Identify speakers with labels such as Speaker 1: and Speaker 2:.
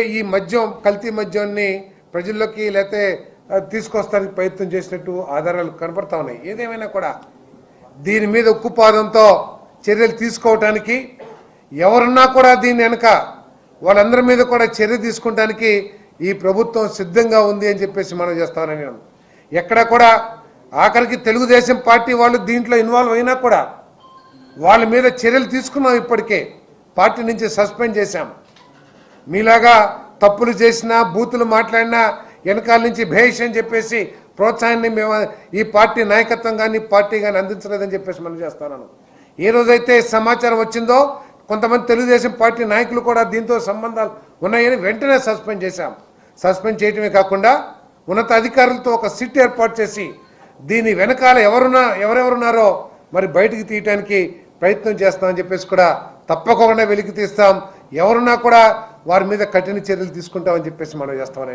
Speaker 1: ఈ మద్యం కల్తీ మద్యాన్ని ప్రజల్లోకి లేతే తీసుకొస్తానికి ప్రయత్నం చేసినట్టు ఆధారాలు కనపడతా ఉన్నాయి. ఏదేమైనా కూడా దీని మీద ఉక్కుపాదంతో చర్యలు తీసుకోవడానికి ఎవరున్నా కూడా దీని వెనక వాళ్ళందరి మీద కూడా చర్య తీసుకుంటానికి ఈ ప్రభుత్వం సిద్ధంగా ఉంది అని చెప్పేసి మనం చేస్తామని నేను ఎక్కడ కూడా ఆఖరికి తెలుగుదేశం పార్టీ వాళ్ళు దీంట్లో ఇన్వాల్వ్ అయినా కూడా వాళ్ళ మీద చర్యలు తీసుకున్నాం. ఇప్పటికే పార్టీ నుంచి సస్పెండ్ చేశాం. మీలాగా తప్పులు చేసినా బూతులు మాట్లాడినా వెనకాల నుంచి భేష్ అని చెప్పేసి ప్రోత్సాహాన్ని మేము ఈ పార్టీ నాయకత్వం కానీ పార్టీ కానీ అందించలేదని చెప్పేసి మనం చేస్తున్నాను. ఏ రోజైతే సమాచారం వచ్చిందో కొంతమంది తెలుగుదేశం పార్టీ నాయకులు కూడా దీంతో సంబంధాలు ఉన్నాయని వెంటనే సస్పెండ్ చేశాం. సస్పెండ్ చేయటమే కాకుండా ఉన్నత అధికారులతో ఒక సిట్ ఏర్పాటు చేసి దీని వెనకాల ఎవరెవరున్నారో మరి బయటికి తీయటానికి ప్రయత్నం చేస్తామని చెప్పేసి కూడా తప్పకుండా వెలికి తీస్తాం. ఎవరున్నా కూడా వారి మీద కఠిన చర్యలు తీసుకుంటామని చెప్పేసి మనం చేస్తామని